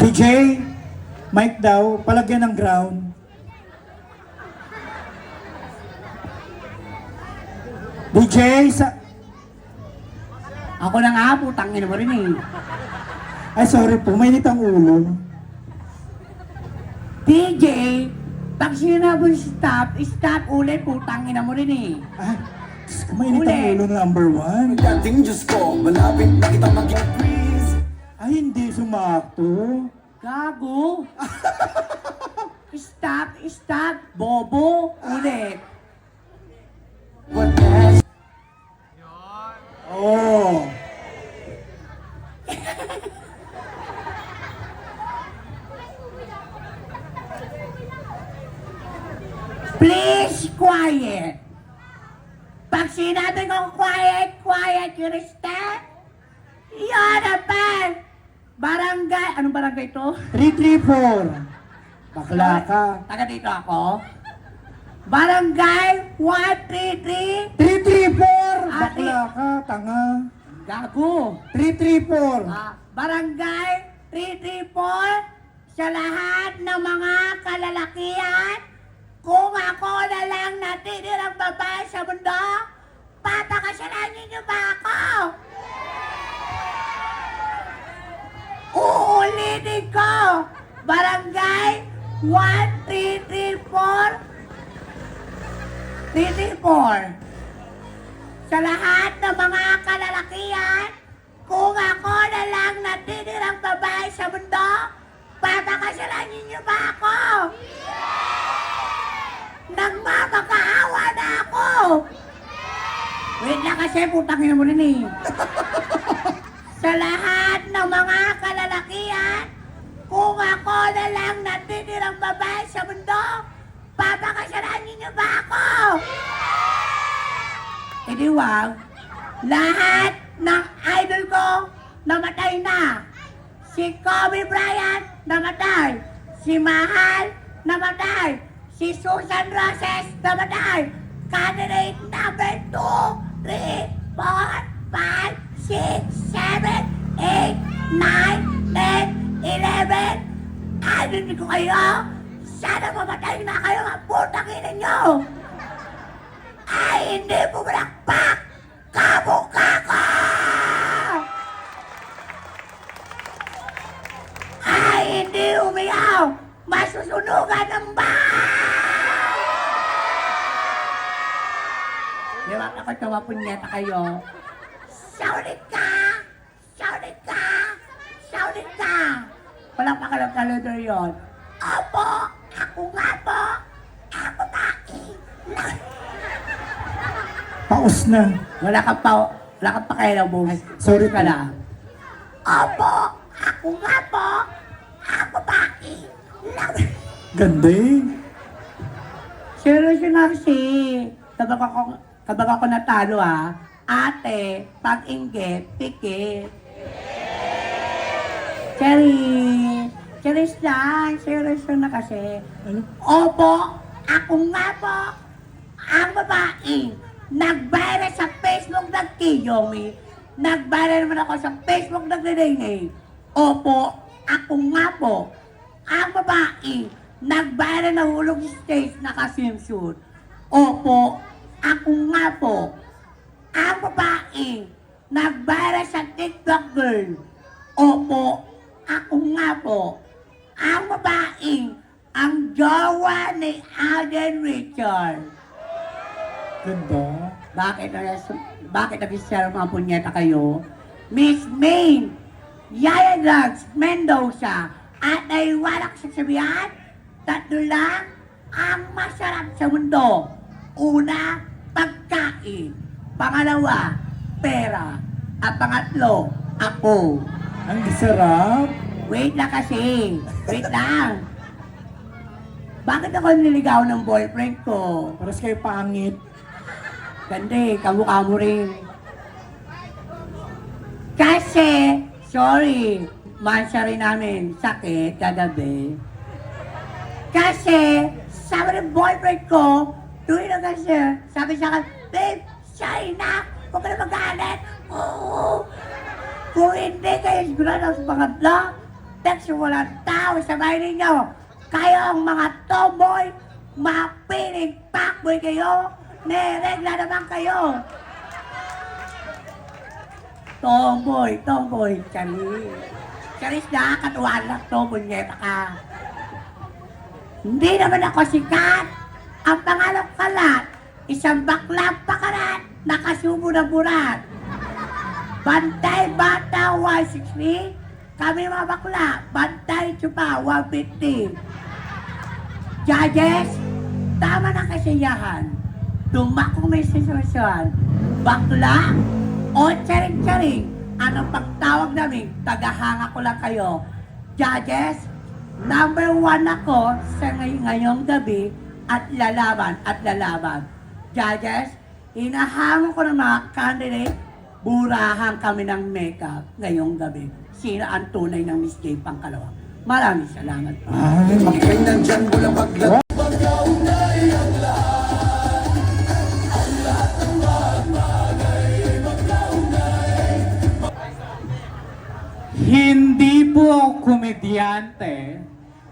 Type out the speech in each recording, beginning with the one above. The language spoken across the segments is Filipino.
DJ, mic daw, palagyan ng ground. DJ, sa... Ako na nga, putang ina mo rin eh. Ay, sorry po, mainit ang ulo. DJ, pag sinabi stop, stop ulit, putang ina mo rin eh. Ah, Diyos ko, mainit ang Ulit. ulo na number one. Dating Diyos ko, malapit na kita mag-increase. Ay, hindi sumakto. Gago. Stop, stop, bobo, ulit. What has Oh. Please, quiet. Pag sinabi kong quiet, quiet, you understand? Yan naman. Barangay, anong barangay to? 334. Bakla ka. Taga dito ako. Barangay 133. 334. Ate. Bakla ka, tanga. Gago. 334. Barangay 334 sa lahat ng mga kalalakihan. Kung ako na lang natitirang babae sa mundo, patakasalan ninyo ba ako? Uulitin ko! Barangay 1334 334 sa lahat ng mga kalalakihan, kung ako na lang natitirang babae sa mundo, patakasalan ninyo ba ako? Nagmamakaawa na ako! Wait lang kasi, putang ina mo rin eh. Sa lahat ng mga kalalakihan, kung ako na lang natitirang babae sa mundo, papakasalan ninyo ba ako? Hindi wag. Lahat ng idol ko namatay na. Si Kobe Bryant namatay. Si Mahal namatay. Si Susan Roses namatay. Candidate number 2, 3, 4, 5, 6, 7, 8, 9, 10, 11. Idol ko kayo. Sana mamatay na kayo ang putang ina nyo! Ay, hindi pumalakpak! Kamukha ko! Ay, hindi umiyaw! Masusunugan ng bahay! Di ba kapag tawapunyeta kayo? Saulit ka! Saulit ka! Saulit ka! Walang pakalang-kalodor yun. Opo! Ako nga po! Ako taki! Paus na. Wala kang pakailaw mo. Sorry ka po. na. Opo! Ako nga po! Ako taki! Ganda eh. Seryoso na kasi. Kapag ako natalo ate, pag-inggit, pikit. Cherry! Serious lang, serious lang na kasi. Ano? Opo, ako nga po, ang babae, nag-viral sa Facebook ng Kiyomi, nag-viral naman ako sa Facebook ng Renee. Opo, ako nga po, ang babae, nag-viral na hulog sa stage naka-swimsuit. Opo, ako nga po, ang babae, nag-viral sa TikTok girl. Opo, ako nga po, ang babae, ang jowa ni Alden Richard. Ganda. Bakit nag-share mga punyeta kayo? Miss Maine, Yaya Drugs, Mendoza, at ay walang sasabihan, tatlo lang ang masarap sa mundo. Una, pagkain. Pangalawa, pera. At pangatlo, ako. Ang sarap. Wait lang kasi. Wait lang. Bakit ako niligaw ng boyfriend ko? Paras kayo pangit. Ganda eh, kamukha mo rin. Kasi, sorry, mansa rin namin, sakit kagabi. Kasi, sabi ng boyfriend ko, tuwing na kasi, sabi sa akin, babe, sorry na, huwag ka na magalit. Oo. Kung hindi kayo sigurado sa pangatla, sexual ang tao sa bahay ninyo. Kayo ang mga tomboy, mga piling fuckboy kayo, niregla naman kayo. Tomboy, Charis. Charis, nakakatuwa lang, tomboy, nyeta ka. Hindi naman ako sikat. Ang pangalan ko kalat, isang baklang pakarat, nakasubo ng burat. Bantay Bata 160, kami mga bakla, Bantay Chupa 150. Judges, tama na kasiyahan. Tumakong may sitwasyon. Bakla o charing-charing, anong pagtawag namin, tagahanga ko lang kayo. Judges, number 1 ako sa ngayong gabi at lalaban. Judges, hinahamon ko ng mga candidate, burahan kami ng makeup ngayong gabi. Sino ang tunay ng Miss J Pangkalawa? Maraming salamat po. Ika'y nandyan walang paglag Hindi po ako komedyante,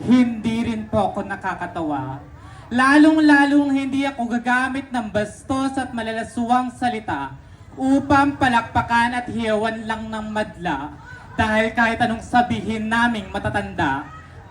hindi rin po ako nakakatawa. Lalong-lalong hindi ako gagamit ng bastos at malalaswang salita upang palakpakan at hiyawan lang ng madla dahil kahit anong sabihin naming matatanda,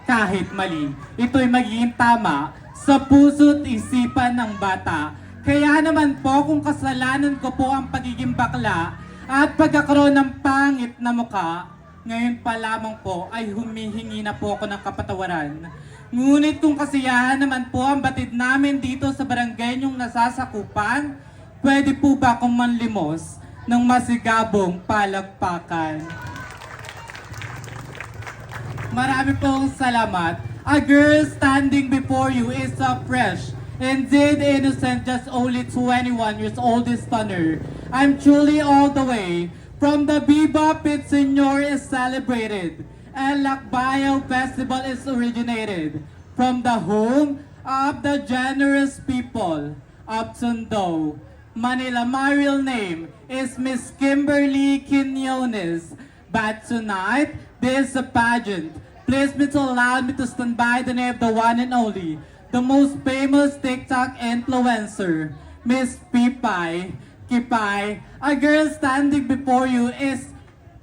kahit mali, ito'y magiging tama sa puso't isipan ng bata. Kaya naman po kung kasalanan ko po ang pagiging bakla at pagkakaroon ng pangit na muka, ngayon pa lamang po ay humihingi na po ako ng kapatawaran. Ngunit kung kasiyahan naman po ang batid namin dito sa barangay niyong nasasakupan, pwede po ba akong manlimos ng masigabong palagpakan? Marami pong salamat. A girl standing before you is so fresh, indeed innocent, just only 21 years old is stunner. I'm truly all the way. From the Bebop Pit Senior is celebrated, and Lakbayaw Festival is originated. From the home of the generous people of Tondo, Manila. My real name is Miss Kimberly Quinones, but tonight, this is a pageant. Please me to allow me to stand by the name of the one and only, the most famous TikTok influencer, Miss Kipay. A girl standing before you is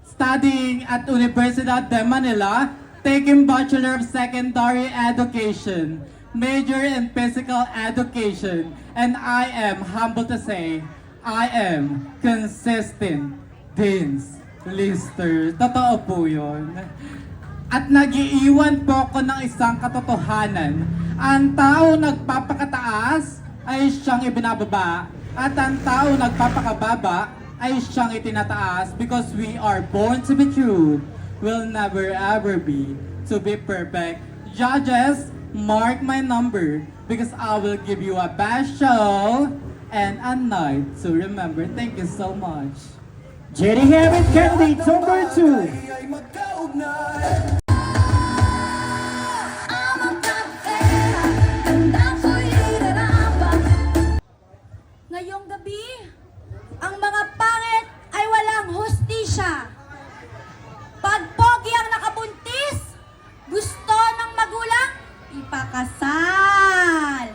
studying at Universidad de Manila, taking Bachelor of Secondary Education, major in Physical Education, and I am humble to say, I am consistent Dean's Lister. Totoo po yun. At nagiiwan po ako ng isang katotohanan. Ang tao nagpapakataas ay siyang ibinababa. At ang tao nagpapakababa ay siyang itinataas because we are born to be true. We'll never ever be to be perfect. Judges, mark my number because I will give you a best show and a night to remember. Thank you so much. Jerry Hammond candidate number 2. ay magkaugnay. Ngayong gabi, ang mga pangit ay walang hustisya. Pag pogi ang nakabuntis, gusto ng magulang, ipakasal.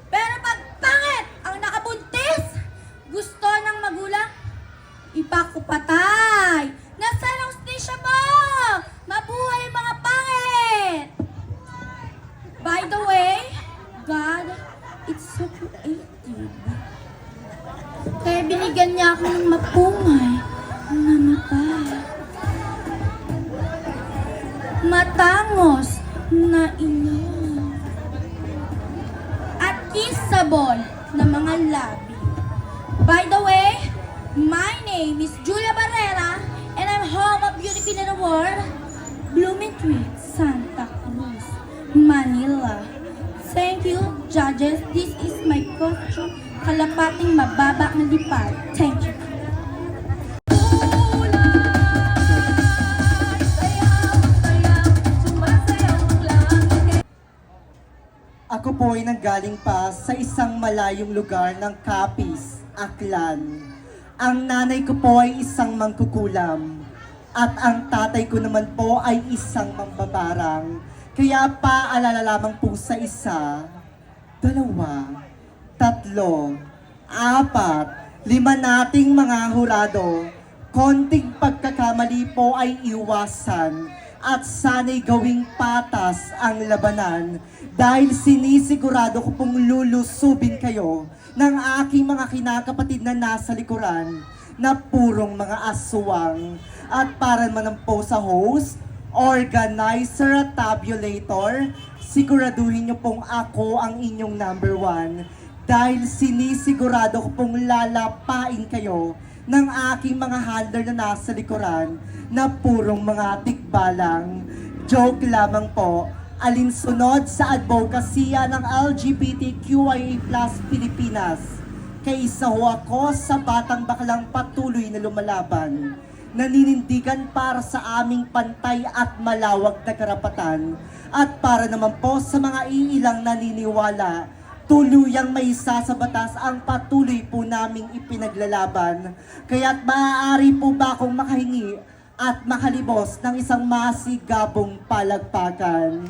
Pero pag pangit ang nakabuntis, gusto ng magulang, ipakupatay. Nasaan ang hustisya mo? Mabuhay mga pangit! By the way, God, it's so creative. Kaya binigyan niya ako ng mapungay na mata. Matangos na ilong. At kissable na mga labi. By the way, my name is Julia Barrera and I'm home of Beauty Queen Award, Blooming Tree, Santa Cruz, Manila. Thank you, judges. This is my costume. Kalapating mababa na lipad. Thank you. Ako po ay nanggaling pa sa isang malayong lugar ng Capiz, Aklan. Ang nanay ko po ay isang mangkukulam. At ang tatay ko naman po ay isang mambabarang. Kaya paalala lamang po sa isa, 2, 3, 4, 5 nating mga hurado. Konting pagkakamali po ay iwasan at sana'y gawing patas ang labanan dahil sinisigurado ko pong lulusubin kayo ng aking mga kinakapatid na nasa likuran na purong mga aswang. At para naman po sa host, organizer at tabulator, siguraduhin nyo pong ako ang inyong number 1 dahil sinisigurado ko pong lalapain kayo ng aking mga handler na nasa likuran na purong mga tikbalang. Joke lamang po, alinsunod sa advokasya ng LGBTQIA+ Pilipinas. Kaisa ho ako sa batang baklang patuloy na lumalaban, naninindigan para sa aming pantay at malawak na karapatan, at para naman po sa mga iilang naniniwala, tuluyang may isa sa batas ang patuloy po naming ipinaglalaban. Kaya't maaari po ba akong makahingi at makalibos ng isang masigabong palagpakan?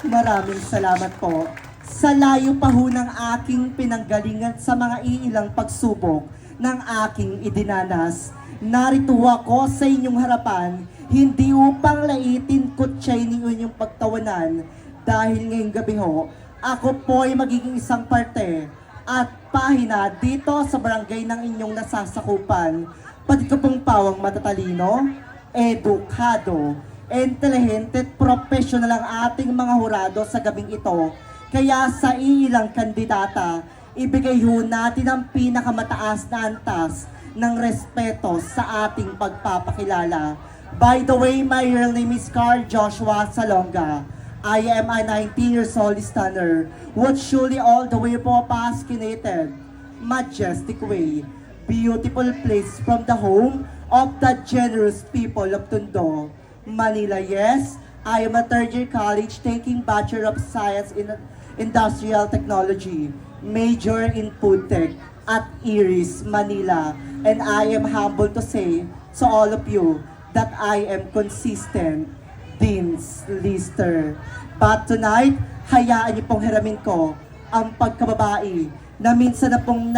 Maraming salamat po. Sa layo pa ho ng aking pinanggalingan sa mga iilang pagsubok ng aking idinanas, narito ako sa inyong harapan, hindi upang laitin kutsay ninyo inyong pagtawanan, dahil ngayong gabi ho, ako po ay magiging isang parte at pahina dito sa barangay ng inyong nasasakupan. Pati ko pong pawang matatalino, edukado, intelligent, professional ang ating mga hurado sa gabing ito. Kaya sa ilang kandidata, ibigay ho natin ang pinakamataas na antas ng respeto sa ating pagpapakilala. By the way, my real name is Carl Joshua Salonga. I am a 19 years old stunner, who's surely all the way po pasquinated, majestic way, beautiful place from the home of the generous people of Tondo, Manila. Yes, I am a third-year college taking Bachelor of Science in Industrial Technology, major in Food Tech at Iris, Manila. And I am humbled to say to all of you that I am consistent, Dean's Lister. But tonight, hayaan niyo pong hiramin ko ang pagkababae na minsan na pong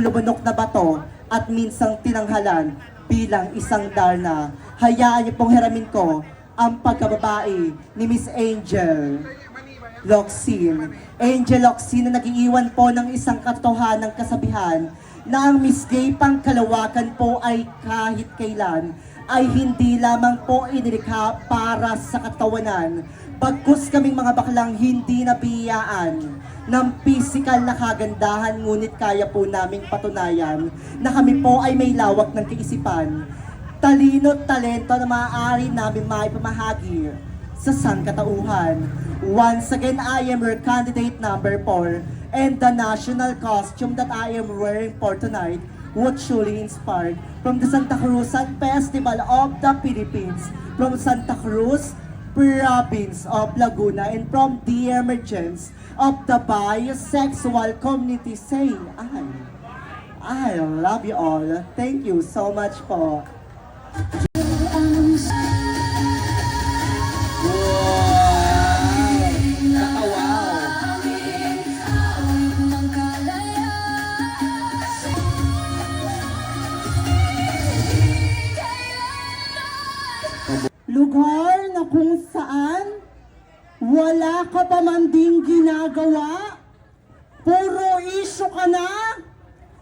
lumunok na bato at minsang tinanghalan bilang isang Darna. Hayaan niyo pong hiramin ko ang pagkababae ni Miss Angel Locsin. Angel Locsin na nag-iiwan po ng isang katotohanang kasabihan na ang Miss Gay pangkalawakan po ay kahit kailan ay hindi lamang po inilikha para sa katawanan. Bagkus kaming mga baklang hindi nabiyaan ng physical na kagandahan, ngunit kaya po naming patunayan na kami po ay may lawak ng kaisipan, talino at talento na maaari namin maipamahagi sa sangkatauhan. Once again, I am your candidate number 4, and the national costume that I am wearing for tonight was truly inspired from the Santa Cruzan Festival of the Philippines, from Santa Cruz, province of Laguna, and from the emergence of the bisexual community. Say, I love you all. Thank you so much po. Lugar na kung saan wala ka pa man ding ginagawa, puro isyu ka na,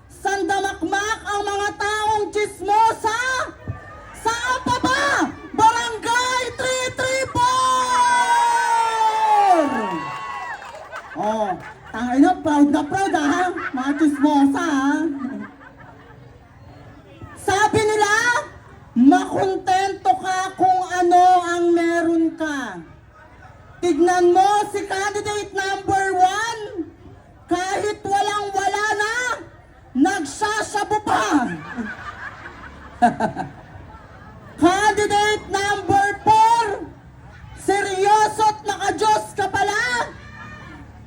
sandamakmak ang mga taong chismosa. Saan pa ba? Barangay 334! Oh, tangay na, proud ha, mga chismosa ha. Sabi nila, makontento ka kung ano ang meron ka. Tignan mo si candidate number 1, kahit walang-wala na, nagsasabu pa. Candidate number 4, seryoso't naka-Diyos ka pala.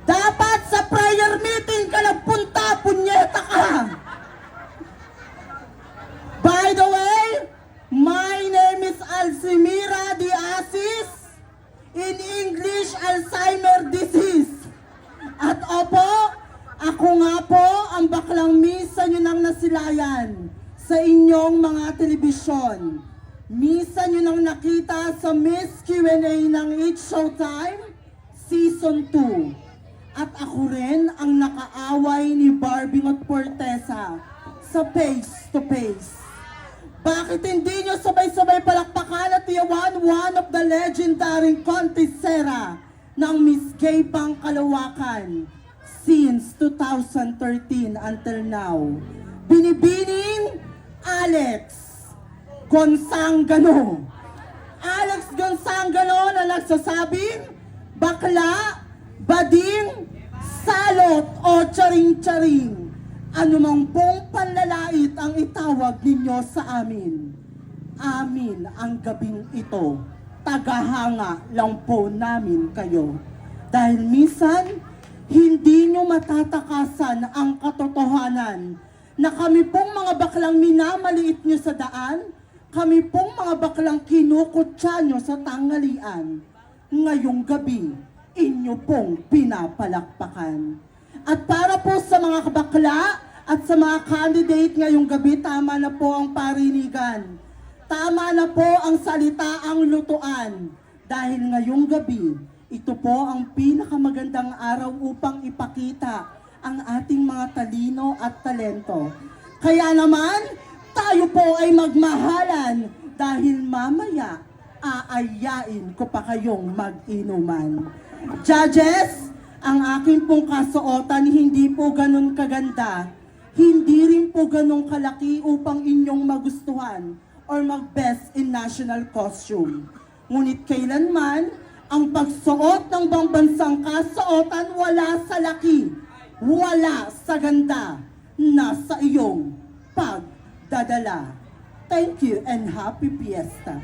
Dapat sa prayer meeting ka nagpunta, punyeta ka. By the way, my baklang misa nyo nang nasilayan sa inyong mga telebisyon. Misa nyo nang nakita sa Miss Q&A ng It's Showtime Season 2. At ako rin ang nakaaway ni Barbie at Portesa sa Face to Face. Bakit hindi nyo sabay-sabay palakpakan at iyawan one of the legendary contestera ng Miss Gay Pang Kalawakan since 2013 until now? Binibining Alex Gonzangano. Alex Gonzangano na nagsasabing bakla, bading, salot o charing-charing. Ano mang pong panlalait ang itawag ninyo sa amin. Amin ang gabing ito. Tagahanga lang po namin kayo. Dahil minsan, hindi nyo matatakasan ang katotohanan na kami pong mga baklang minamaliit nyo sa daan, kami pong mga baklang kinukutsa nyo sa tanghalian. Ngayong gabi, inyo pong pinapalakpakan. At para po sa mga kabakla at sa mga candidate ngayong gabi, tama na po ang parinigan. Tama na po ang salitaang lutuan. Dahil ngayong gabi, ito po ang pinakamagandang araw upang ipakita ang ating mga talino at talento. Kaya naman, tayo po ay magmahalan dahil mamaya aayain ko pa kayong mag-inuman. Judges, ang aking pong kasuotan hindi po ganun kaganda, hindi rin po ganun kalaki upang inyong magustuhan or mag-best in national costume. Ngunit kailanman, ang pagsuot ng pambansang kasuotan wala sa laki, wala sa ganda, nasa iyong pagdadala. Thank you and happy fiesta.